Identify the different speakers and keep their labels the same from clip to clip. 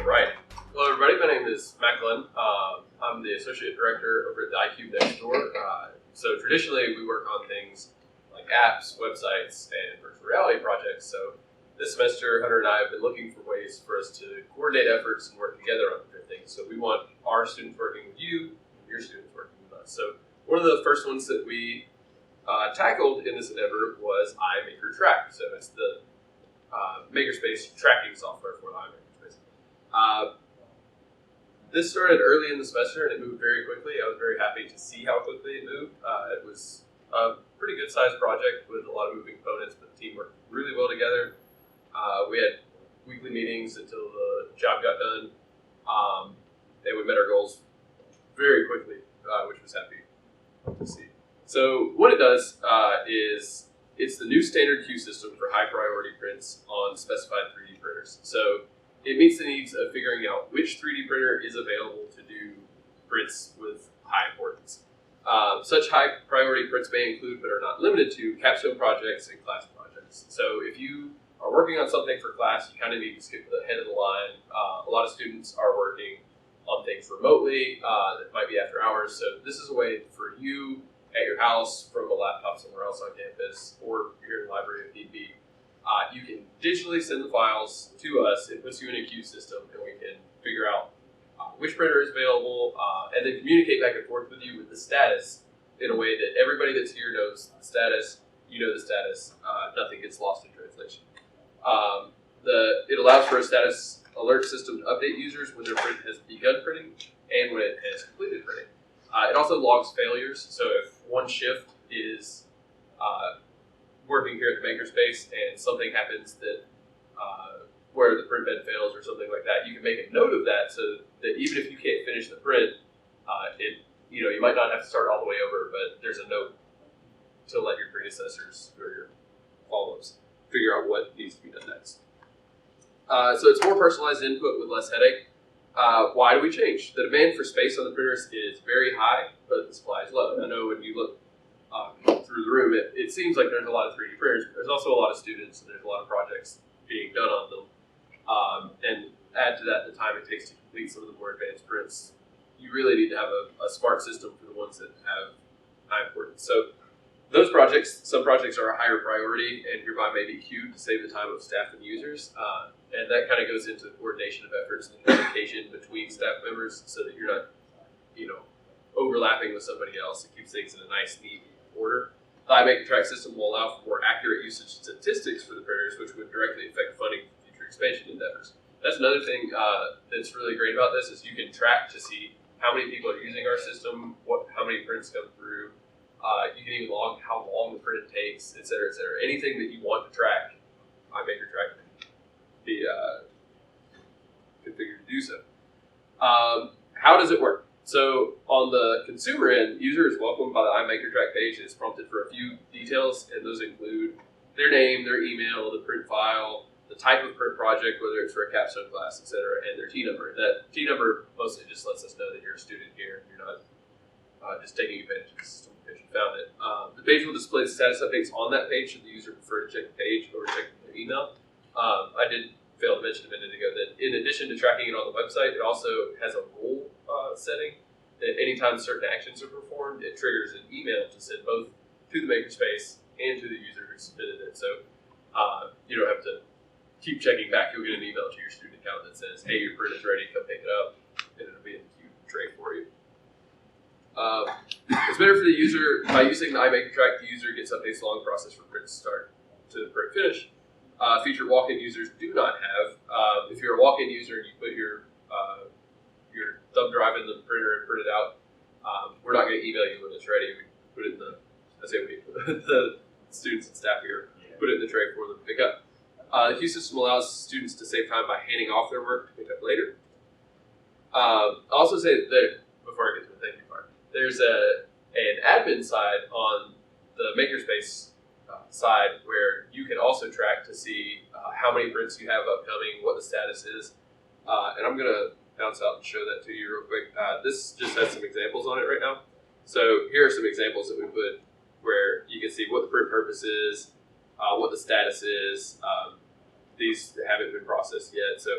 Speaker 1: right. Hello, everybody. My name is Mack Lunn. I'm the Associate Director over at the iCube next door. So traditionally, we work on things like apps, websites, and virtual reality projects. So this semester, Hunter and I have been looking for ways for us to coordinate efforts and work together on different things. So we want our students working with you, and your students working with us. So one of the first ones that we tackled in this endeavor was iMakerTrack. So it's the MakerSpace tracking software for the iMakerSpace. This started early in the semester and it moved very quickly. I was very happy to see how quickly it moved. It was a pretty good sized project with a lot of moving components, but the team worked really well together. We had weekly meetings until the job got done, and we met our goals very quickly, which was happy to see. So what it does is it's the new standard queue system for high priority prints on specified 3D printers. So it meets the needs of figuring out which 3D printer is available to do prints with high importance. Such high priority prints may include, but are not limited to, capstone projects and class projects. So if you are working on something for class, you kind of need to skip to the head of the line. A lot of students are working on things remotely that might be after hours. So this is a way for you at your house, from a laptop somewhere else on campus, or here in the library if need be. You can digitally send the files to us. It puts you in a queue system, and we can figure out which printer is available, and then communicate back and forth with you with the status in a way that everybody that's here knows the status. You know the status. Nothing gets lost in translation. It allows for a status alert system to update users when their print has begun printing and when it has completed printing. It also logs failures. So if one shift is working here at the MakerSpace and something happens that where the print bed fails or something like that, you can make a note of that so that even if you can't finish the print, you might not have to start all the way over, but there's a note to let your predecessors or your follow-ups figure out what needs to be done next. So it's more personalized input with less headache. Why do we change? The demand for space on the printers is very high, but the supply is low. I know when you look through the room, it seems like there's a lot of 3D printers, but there's also a lot of students and there's a lot of projects being done on them. And add to that the time it takes to complete some of the more advanced prints. You really need to have a smart system for the ones that have high importance. So those projects, some projects are a higher priority and hereby may be queued to save the time of staff and users. And that kind of goes into the coordination of efforts and communication between staff members so that you're not, overlapping with somebody else. It keeps things in a nice, neat order. The iMakerTrack system will allow for more accurate usage statistics for the printers, which would directly affect funding for future expansion endeavors. That's another thing that's really great about this is you can track to see how many people are using our system, how many prints come through. You can even log how long the print takes, et cetera, et cetera. Anything that you want to track, iMakerTrack can be configured to do so. How does it work? So on the consumer end, user is welcomed by the iMakerTrack page and is prompted for a few details, and those include their name, their email, the print file, the type of print project, whether it's for a capstone class, et cetera, and their T number. That T number mostly just lets us know that you're a student here and you're not just taking advantage of the system because you found it. The page will display the status updates on that page should the user prefer to check the page or check their email. I did fail to mention a minute ago that in addition to tracking it on the website, it also has a rule setting that anytime certain actions are performed, it triggers an email to send both to the MakerSpace and to the user who submitted it. So you don't have to keep checking back. You'll get an email to your student account that says, hey, your print is ready, come pick it up, and it'll be in the queue tray for you. It's better for the user. By using the iMakerTrack, the user gets updates along the process from print start to print finish. Feature walk-in users do not have. If you're a walk-in user and you put your thumb drive in the printer and print it out, we're not going to email you when it's ready. We put it in the students and staff here put it in the tray for them to pick up. The queue system allows students to save time by handing off their work to pick up later. I'll also say that before I get to the thank you part, there's an admin side on the MakerSpace side where you can also track to see how many prints you have upcoming, what the status is, and I'm going to bounce out and show that to you real quick. This just has some examples on it right now. So here are some examples that we put where you can see what the print purpose is, what the status is. These haven't been processed yet. So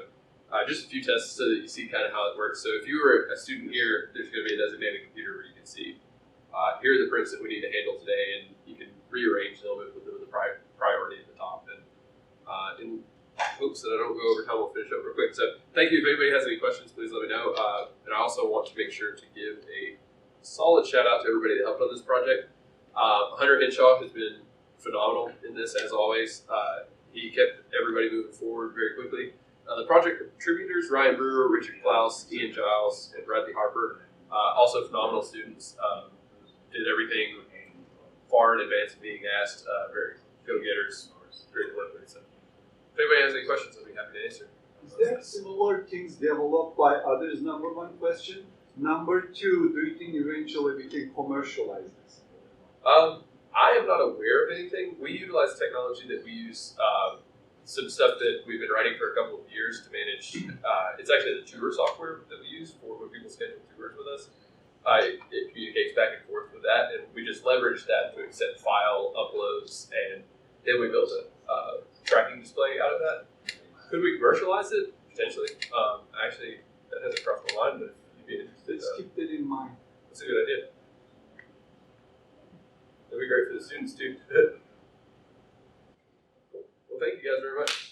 Speaker 1: Just a few tests so that you see kind of how it works. So if you were a student here, there's going to be a designated computer where you can see, here are the prints that we need to handle today, and you can rearrange them with the priority at the top. And in hopes that I don't go over time, we'll finish up real quick. So thank you. If anybody has any questions, please let me know. And I also want to make sure to give a solid shout out to everybody that helped on this project. Hunter Henshaw has been phenomenal in this, as always. He kept everybody moving forward very quickly. The project contributors, Ryan Brewer, Richard Klaus, Ian Giles, and Bradley Harper, also phenomenal students, did everything far in advance of being asked, very go-getters, great to work with. So if anybody has any questions, I'll be happy to answer.
Speaker 2: Is there similar things developed by others, number one question? Number two, do you think eventually we can commercialize this?
Speaker 1: I am not aware of anything. We utilize technology that we use, some stuff that we've been writing for a couple of years to manage. It's actually the tour software that we use for when people schedule tours with us. It communicates back and forth with that, and we just leverage that to accept file uploads, and then we built a tracking display out of that. Could we commercialize it? Potentially. Actually, that hasn't crossed my mind, but if you'd be interested.
Speaker 2: Let's keep that in mind.
Speaker 1: That's a good idea. That'd be great for the students too. Well, thank you guys very much.